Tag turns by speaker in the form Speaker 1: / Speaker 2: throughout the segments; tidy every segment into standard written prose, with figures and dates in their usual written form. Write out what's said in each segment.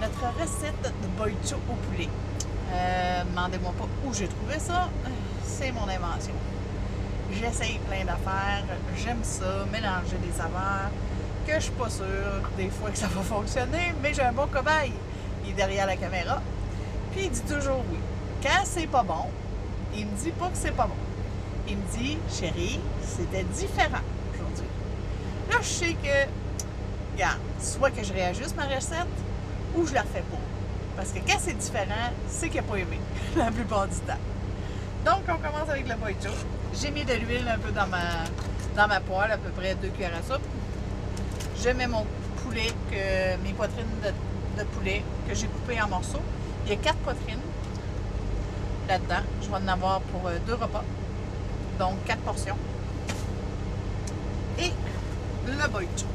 Speaker 1: notre recette de boicho au poulet. Demandez-moi pas où j'ai trouvé ça. C'est mon invention. J'essaye plein d'affaires. J'aime ça, mélanger des saveurs. Que je suis pas sûre des fois que ça va fonctionner, mais j'ai un bon cobaye. Il est derrière la caméra. Puis il dit toujours oui. Quand c'est pas bon, il me dit pas que c'est pas bon. Il me dit, chérie, c'était différent aujourd'hui. Là, je sais que, regarde, soit que je réajuste ma recette ou je la refais pas. Parce que quand c'est différent, c'est qu'il n'a pas aimé, la plupart du temps. Donc, on commence avec le boicho. J'ai mis de l'huile un peu dans ma poêle, à peu près 2 cuillères à soupe. Je mets mon poulet, mes poitrines de poulet que j'ai coupées en morceaux. Il y a 4 poitrines là-dedans. Je vais en avoir pour 2 repas. Donc, 4 portions. Et le boicho.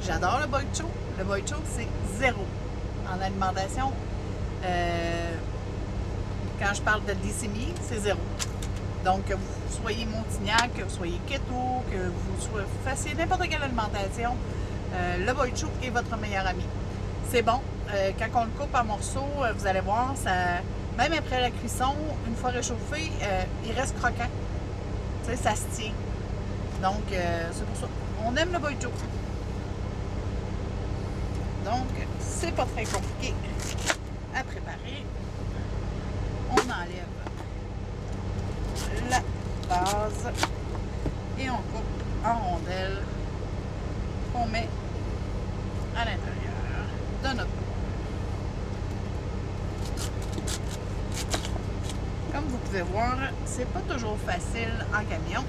Speaker 1: J'adore le boicho. Le boicho, c'est 0 en alimentation. Quand je parle de glycémie, c'est 0. Donc, que vous soyez montignac, que vous soyez keto, que vous fassiez n'importe quelle alimentation, le boicho est votre meilleur ami. C'est bon. Quand on le coupe en morceaux, vous allez voir, ça, même après la cuisson, une fois réchauffé, il reste croquant. Tu sais, ça se tient. Donc, c'est pour ça. On aime le boicho. Donc, c'est pas très compliqué à préparer. On enlève la base et on coupe en rondelles qu'on met à l'intérieur de notre pot. Comme vous pouvez voir, c'est pas toujours facile en camion.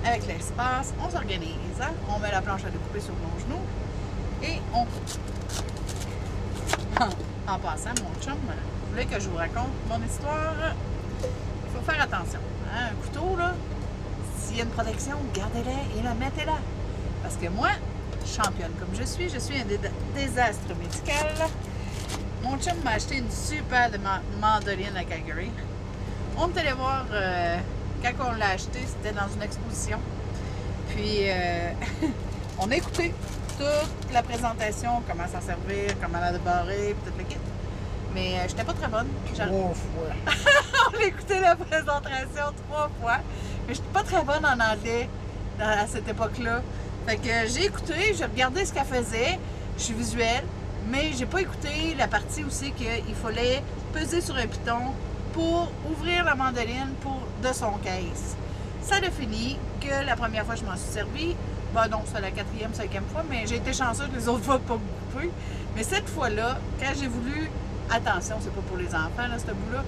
Speaker 1: Avec l'espace, on s'organise. Hein? On met la planche à découper sur nos genoux et on coupe. En passant, mon chum voulait que je vous raconte mon histoire. Il faut faire attention. Hein? Un couteau, là, s'il y a une protection, gardez-la et la mettez-la. Parce que moi, championne comme je suis un désastre médical. Mon chum m'a acheté une super mandoline à Calgary. On est allé voir, quand on l'a acheté, c'était dans une exposition. Puis, on a écouté toute la présentation, comment s'en servir, comment la débarrer, tout le kit. Mais j'étais pas très bonne.
Speaker 2: 3 fois.
Speaker 1: On a écouté la présentation 3 fois. Mais j'étais pas très bonne en anglais à cette époque-là. Fait que j'ai écouté, j'ai regardé ce qu'elle faisait. Je suis visuelle, mais j'ai pas écouté la partie où c'est qu'il fallait peser sur un piton pour ouvrir la mandoline de son case. Ça a fini que la première fois que je m'en suis servi, ben non, c'est la 4e, 5e fois, mais j'ai été chanceuse que les autres fois de pas me couper. Mais cette fois-là, quand j'ai voulu, attention, c'est pas pour les enfants, là, ce bout-là,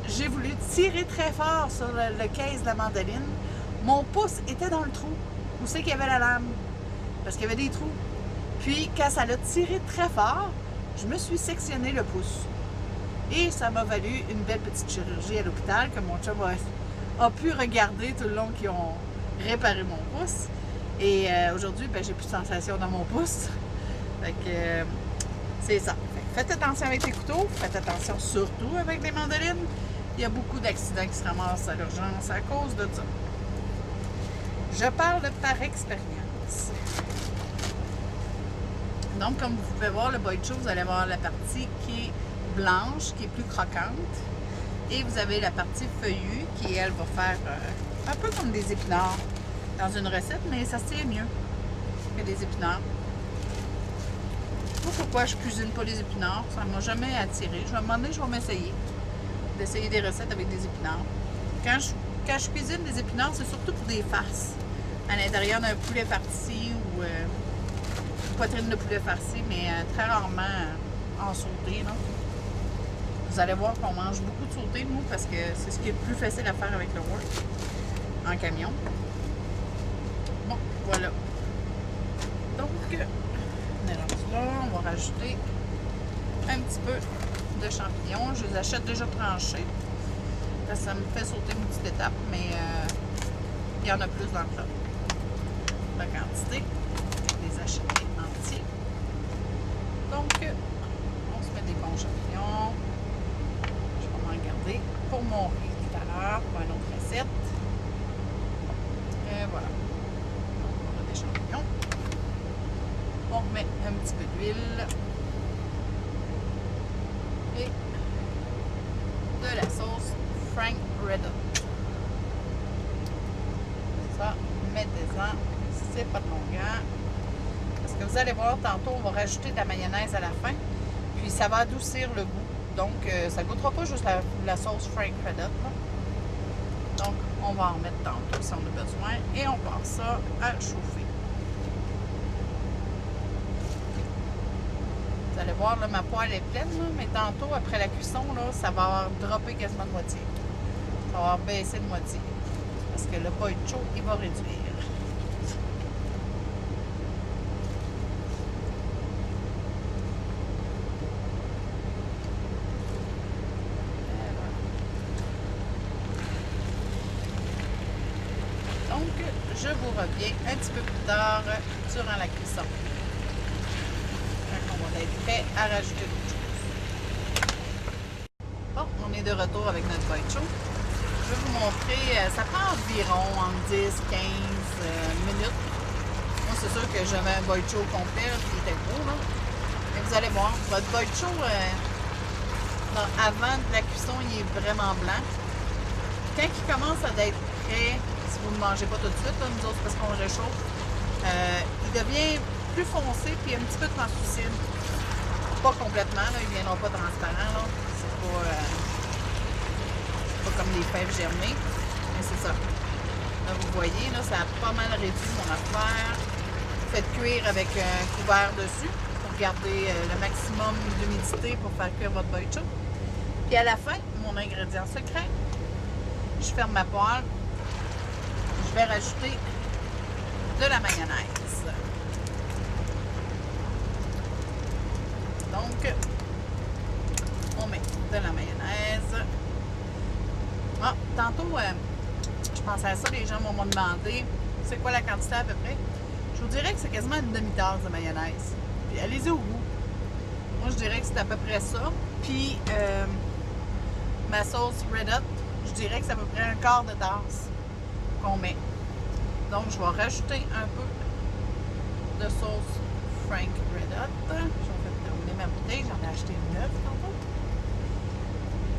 Speaker 1: j'ai voulu tirer très fort sur le case de la mandoline. Mon pouce était dans le trou, où c'est qu'il y avait la lame, parce qu'il y avait des trous. Puis, quand ça l'a tiré très fort, je me suis sectionné le pouce. Et ça m'a valu une belle petite chirurgie à l'hôpital que mon chum a pu regarder tout le long qu'ils ont réparé mon pouce. Et aujourd'hui, ben, j'ai plus de sensation dans mon pouce. Fait que c'est ça. Fait que faites attention avec les couteaux, faites attention surtout avec les mandolines. Il y a beaucoup d'accidents qui se ramassent à l'urgence à cause de ça. Je parle par expérience. Donc, comme vous pouvez voir, le boicho, vous allez avoir la partie qui est blanche, qui est plus croquante. Et vous avez la partie feuillue qui, elle, va faire un peu comme des épinards dans une recette, mais ça se tient mieux que des épinards. Je sais pas pourquoi je cuisine pas les épinards, ça ne m'a jamais attiré. Je vais demander, je vais m'essayer d'essayer des recettes avec des épinards. Quand je cuisine des épinards, c'est surtout pour des farces. À l'intérieur d'un poulet farci ou une poitrine de poulet farci, mais très rarement en sauté. Là. Vous allez voir qu'on mange beaucoup de sauté, nous, parce que c'est ce qui est le plus facile à faire avec le wok en camion. Bon, voilà. Donc, on est rendu là. On va rajouter un petit peu de champignons. Je les achète déjà tranchés. Parce que ça me fait sauter une petite étape, mais il y en a plus dans le plat. La quantité, je les achète entiers. Donc, on se met des bons champignons. Je vais m'en garder pour mon riz tout à l'heure, pour une autre recette. Et voilà. On a des champignons. On remet un petit peu d'huile et de la sauce Frank Red Hot. Ça, mettez-en, c'est pas de longueur. Parce que vous allez voir, tantôt, on va rajouter de la mayonnaise à la fin. Puis ça va adoucir le goût. Donc, ça ne goûtera pas juste la sauce Frank Red Hot. Là. Donc, on va en mettre tantôt si on a besoin. Et on passe ça à chauffer. Vous allez voir, là, ma poêle est pleine. Là, mais tantôt, après la cuisson, là, ça va avoir droppé quasiment de moitié. Ça va avoir baissé de moitié. Parce que le poicho, il va réduire. Donc, je vous reviens un petit peu plus tard durant la cuisson. Quand on va être prêt à rajouter d'autres choses. Bon, on est de retour avec notre poicho. Je vais vous montrer, ça prend environ entre 10-15 minutes. Moi, c'est sûr que j'avais un poicho complet, qui était gros, là. Mais vous allez voir, votre poicho, avant de la cuisson, il est vraiment blanc. Quand il commence à être prêt, si vous ne mangez pas tout de suite, là, nous autres, parce qu'on le réchauffe, il devient plus foncé puis un petit peu translucide. Pas complètement, là, il ne viendra pas transparent. C'est pas comme les fèves germées, mais c'est ça. Là, vous voyez, là, ça a pas mal réduit mon affaire. Faites cuire avec un couvert dessus pour garder le maximum d'humidité pour faire cuire votre poicho. Puis à la fin, mon ingrédient secret, je ferme ma poêle. Je vais rajouter de la mayonnaise. Donc, on met de la mayonnaise. Ah, tantôt, je pensais à ça, les gens vont me demander c'est quoi la quantité à peu près. Je vous dirais que c'est quasiment une demi-tasse de mayonnaise. Puis allez-y au goût. Moi, je dirais que c'est à peu près ça. Puis, ma sauce Red Hot, je dirais que c'est à peu près un quart de tasse qu'on met. Donc, je vais rajouter un peu de sauce Frank Red Hot. Je vais terminer ma bouteille. J'en ai acheté une neuve tantôt.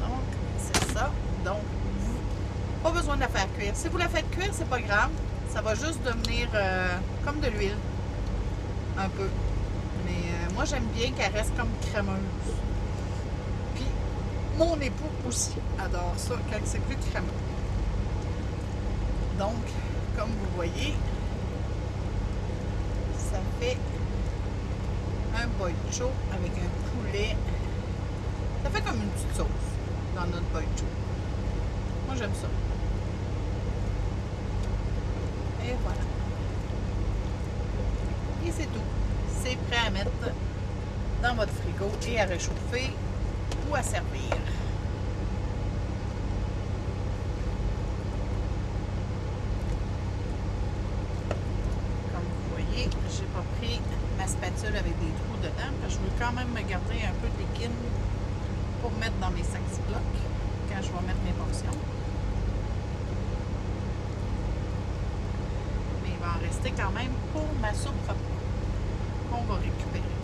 Speaker 1: Donc, c'est ça. Donc, pas besoin de la faire cuire. Si vous la faites cuire, c'est pas grave. Ça va juste devenir comme de l'huile. Un peu. Mais moi, j'aime bien qu'elle reste comme crémeuse. Puis, mon époux aussi adore ça quand c'est plus crémeux. Donc, comme vous voyez, ça fait un poicho avec un poulet. Ça fait comme une petite sauce dans notre poicho. Moi, j'aime ça. Et voilà. Et c'est tout. C'est prêt à mettre dans votre frigo et à réchauffer ou à servir. Comme vous voyez, j'ai pas pris ma spatule avec des trous dedans parce que je veux quand même me garder un peu de liquide pour mettre dans mes sacs Ziploc quand je vais mettre mes portions. Mais il va en rester quand même pour ma soupe qu'on va récupérer.